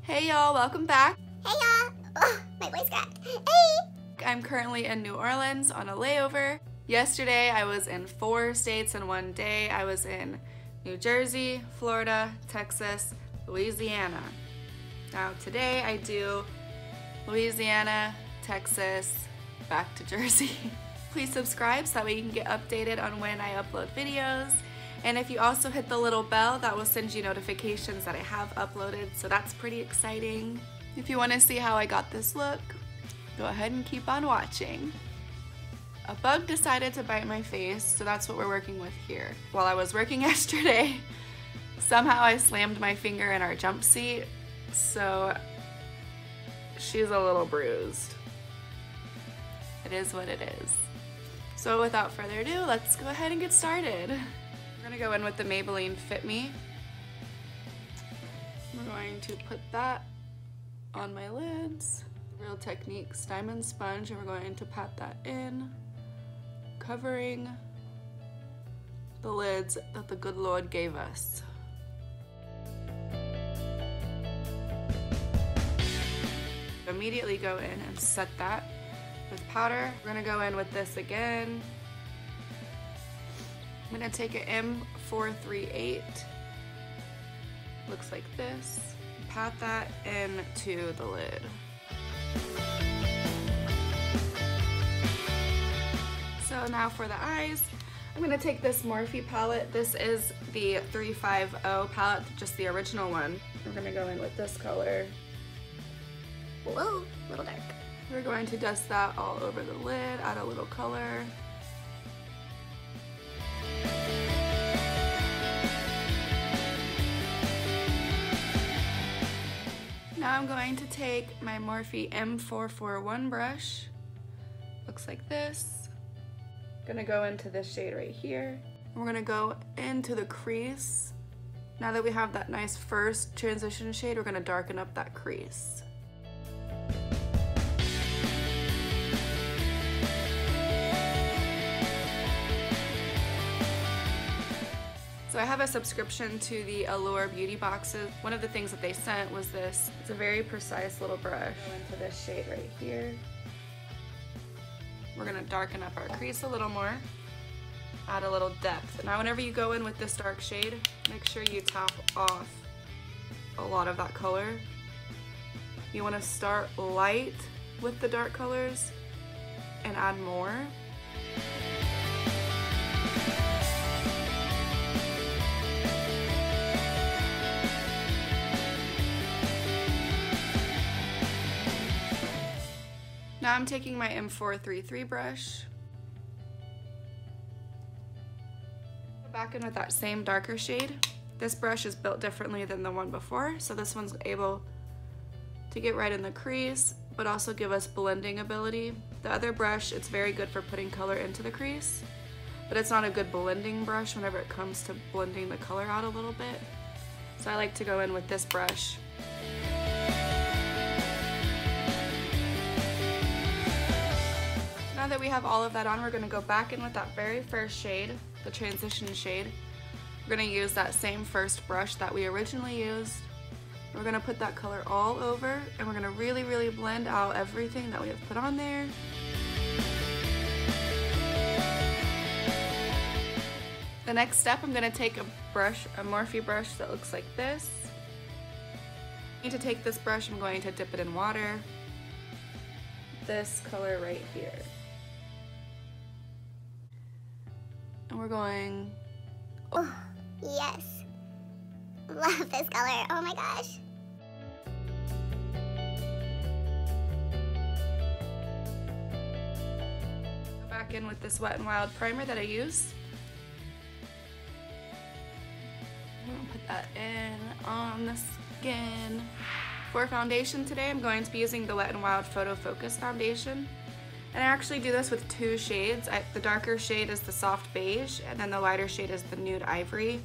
Hey y'all, welcome back. Hey y'all! Oh, my voice cracked. Hey! I'm currently in New Orleans on a layover. Yesterday I was in 4 states in one day. I was in New Jersey, Florida, Texas, Louisiana. Now today I do Louisiana, Texas, back to Jersey. Please subscribe so that way you can get updated on when I upload videos. And if you also hit the little bell, that will send you notifications that I have uploaded, so that's pretty exciting. If you want to see how I got this look, go ahead and keep on watching. A bug decided to bite my face, so that's what we're working with here. While I was working yesterday, somehow I slammed my finger in our jump seat, so she's a little bruised. It is what it is. So without further ado, let's go ahead and get started. We're gonna go in with the Maybelline Fit Me. We're going to put that on my lids. Real Techniques Diamond Sponge, and we're going to pat that in, covering the lids that the good Lord gave us. Immediately go in and set that with powder. We're gonna go in with this again. I'm gonna take an M438, looks like this, pat that into the lid. So now for the eyes, I'm gonna take this Morphe palette. This is the 350 palette, just the original one. We're gonna go in with this color. Whoa, a little dark. We're going to dust that all over the lid, add a little color. Now I'm going to take my Morphe M441 brush. Looks like this. Gonna go into this shade right here. We're gonna go into the crease. Now that we have that nice first transition shade, we're gonna darken up that crease. So I have a subscription to the Allure beauty boxes. One of the things that they sent was this. It's a very precise little brush. Go into this shade right here. We're gonna darken up our crease a little more, add a little depth. Now whenever you go in with this dark shade, make sure you top off a lot of that color. You wanna start light with the dark colors and add more. Now I'm taking my M433 brush. Go back in with that same darker shade. This brush is built differently than the one before, so this one's able to get right in the crease, but also give us blending ability. The other brush, it's very good for putting color into the crease, but it's not a good blending brush whenever it comes to blending the color out a little bit. So I like to go in with this brush. Now that we have all of that on, we're gonna go back in with that very first shade, the transition shade. We're gonna use that same first brush that we originally used. We're gonna put that color all over, and we're gonna really, really blend out everything that we have put on there. The next step, I'm gonna take a brush, a Morphe brush that looks like this. I need to take this brush, I'm going to dip it in water. This color right here. And we're going... Oh, yes. Love this color. Oh my gosh. Go back in with this Wet n Wild primer that I used. I'm gonna put that in on the skin. For foundation today, I'm going to be using the Wet n Wild Photo Focus foundation. And I actually do this with 2 shades. The darker shade is the soft beige, and then the lighter shade is the nude ivory.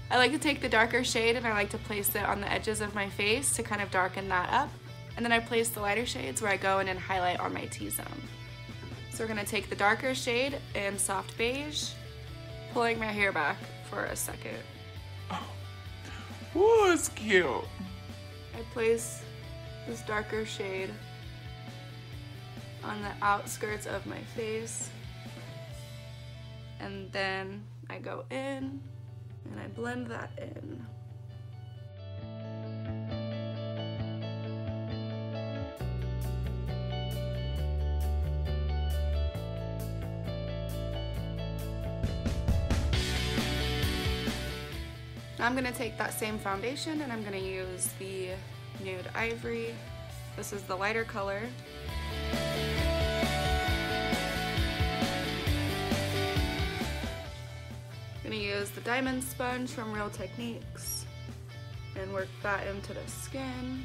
I like to take the darker shade and I like to place it on the edges of my face to kind of darken that up. And then I place the lighter shades where I go in and highlight on my T-zone. So we're gonna take the darker shade in soft beige, pulling my hair back for a second. Ooh, it's cute. I place this darker shade on the outskirts of my face, and then I go in and I blend that in. Now I'm going to take that same foundation and I'm going to use the Nude Ivory. This is the lighter color. I'm going to use the diamond sponge from Real Techniques and work that into the skin.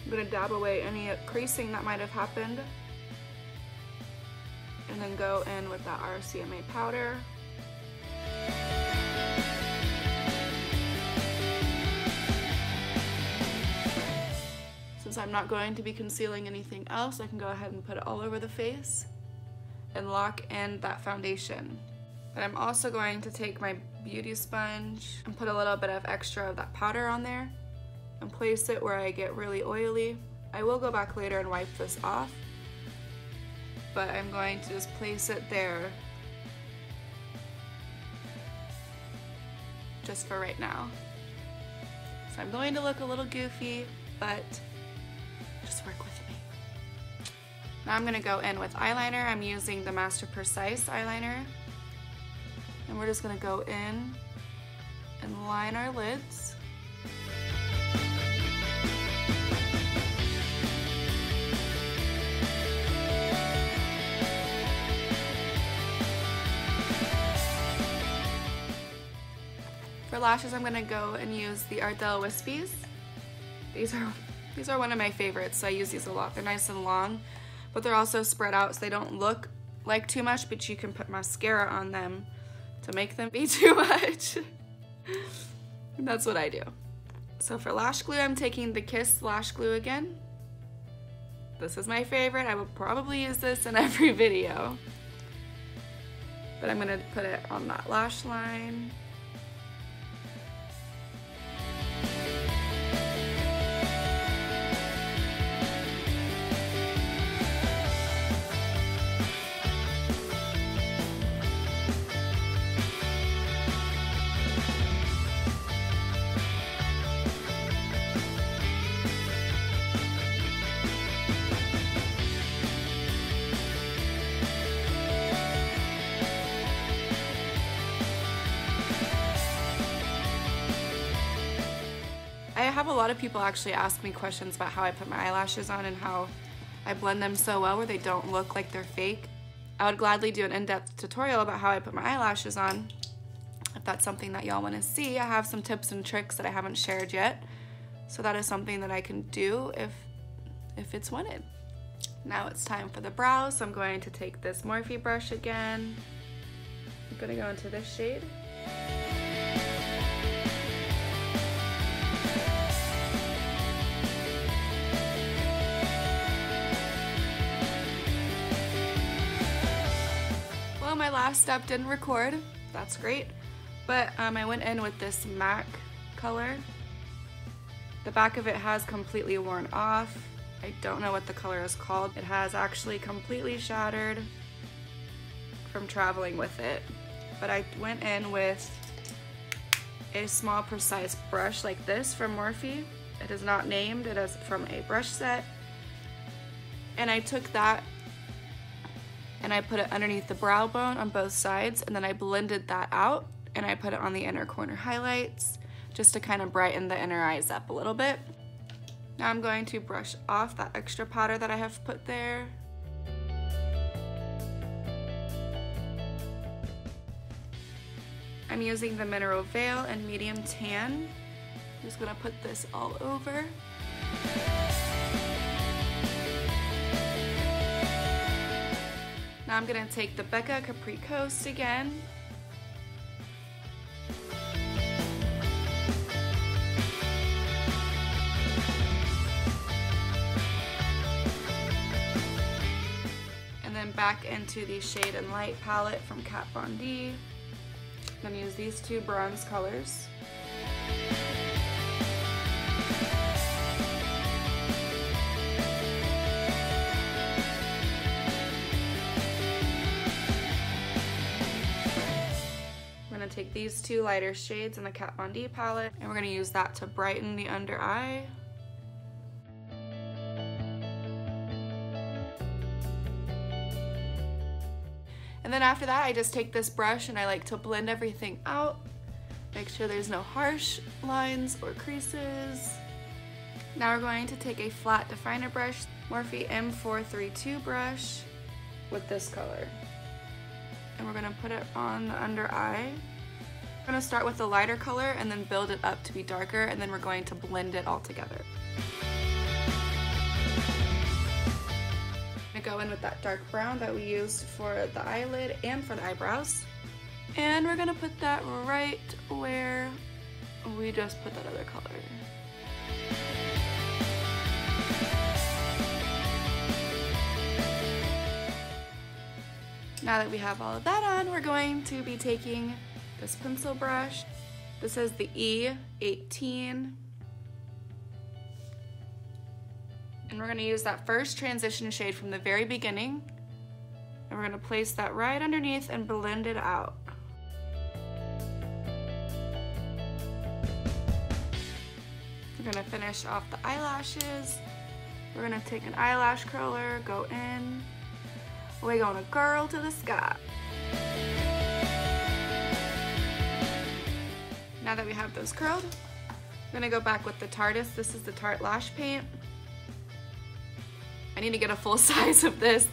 I'm going to dab away any creasing that might have happened, and then go in with that RCMA powder. Since I'm not going to be concealing anything else, I can go ahead and put it all over the face and lock in that foundation. But I'm also going to take my beauty sponge and put a little bit of extra of that powder on there and place it where I get really oily. I will go back later and wipe this off, but I'm going to just place it there just for right now. So I'm going to look a little goofy, but just work with me. Now I'm going to go in with eyeliner. I'm using the Master Precise eyeliner, and we're just going to go in and line our lids. For lashes, I'm going to go and use the Ardell Wispies. These are one of my favorites, so I use these a lot. They're nice and long, but they're also spread out so they don't look like too much, but you can put mascara on them to make them be too much. And that's what I do. So for lash glue, I'm taking the Kiss lash glue again. This is my favorite. I will probably use this in every video. But I'm going to put it on that lash line. I have a lot of people actually ask me questions about how I put my eyelashes on and how I blend them so well where they don't look like they're fake. I would gladly do an in-depth tutorial about how I put my eyelashes on. If that's something that y'all want to see, I have some tips and tricks that I haven't shared yet. So that is something that I can do if it's wanted. Now it's time for the brows, so I'm going to take this Morphe brush again. I'm going to go into this shade. Well, my last step didn't record. That's great. But I went in with this MAC color. The back of it has completely worn off. I don't know what the color is called. It has actually completely shattered from traveling with it. But I went in with a small precise brush like this from Morphe. It is not named, it is from a brush set. And I took that and I put it underneath the brow bone on both sides, and then I blended that out and I put it on the inner corner highlights just to kind of brighten the inner eyes up a little bit. Now I'm going to brush off that extra powder that I have put there. I'm using the Mineral Veil in medium tan. I'm just gonna put this all over. Now I'm gonna take the Becca Capri Coast again. back into the Shade and Light palette from Kat Von D. I'm gonna use these two bronze colors. We're gonna take these two lighter shades in the Kat Von D palette, and we're gonna use that to brighten the under eye. And then after that, I just take this brush and I like to blend everything out. Make sure there's no harsh lines or creases. Now we're going to take a flat definer brush, Morphe M432 brush with this color. And we're gonna put it on the under eye. We're gonna start with the lighter color and then build it up to be darker, and then we're going to blend it all together. Go in with that dark brown that we used for the eyelid and for the eyebrows. And we're gonna put that right where we just put that other color. Now that we have all of that on, we're going to be taking this pencil brush. This is the E18. And we're gonna use that first transition shade from the very beginning, and we're gonna place that right underneath and blend it out. We're gonna finish off the eyelashes. We're gonna take an eyelash curler, go in. We're gonna curl to the sky. Now that we have those curled, we're gonna go back with the Tarteist. This is the Tarte Lash Paint. I need to get a full size of this.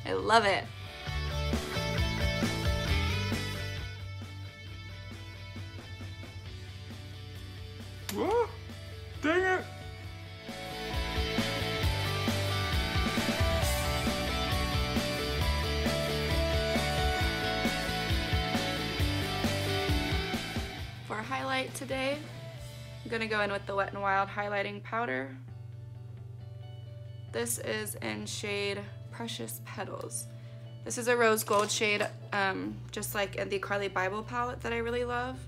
I love it. Whoa, dang it. For a highlight today, I'm gonna go in with the Wet n Wild highlighting powder. This is in shade Precious Petals. This is a rose gold shade, just like in the Carly Bible palette that I really love.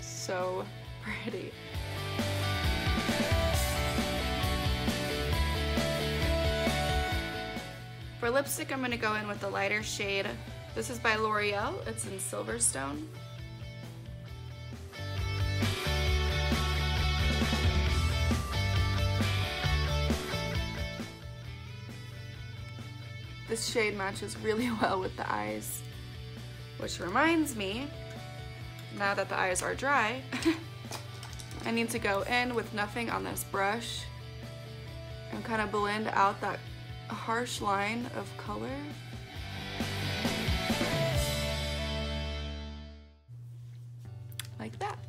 So pretty. For lipstick, I'm gonna go in with the lighter shade. This is by L'Oreal, it's in Silverstone. This shade matches really well with the eyes, which reminds me, now that the eyes are dry, I need to go in with nothing on this brush and kind of blend out that harsh line of color. Like that.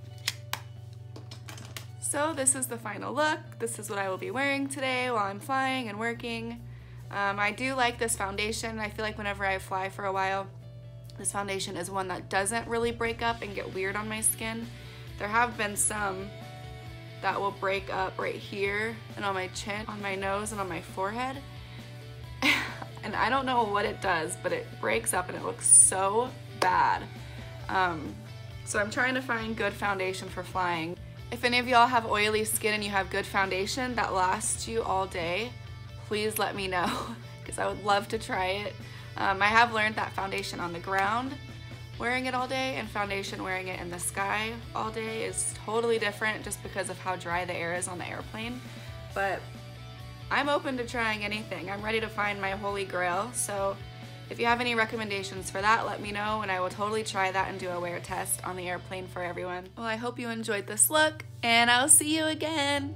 So this is the final look. This is what I will be wearing today while I'm flying and working. I do like this foundation. I feel like whenever I fly for a while, this foundation is one that doesn't really break up and get weird on my skin. There have been some that will break up right here and on my chin, on my nose, and on my forehead. And I don't know what it does, but it breaks up and it looks so bad. So I'm trying to find good foundation for flying. If any of y'all have oily skin and you have good foundation that lasts you all day, please let me know, because I would love to try it. I have learned that foundation on the ground, wearing it all day, and foundation wearing it in the sky all day is totally different just because of how dry the air is on the airplane. But I'm open to trying anything. I'm ready to find my holy grail, so if you have any recommendations for that, let me know, and I will totally try that and do a wear test on the airplane for everyone. Well, I hope you enjoyed this look, and I'll see you again.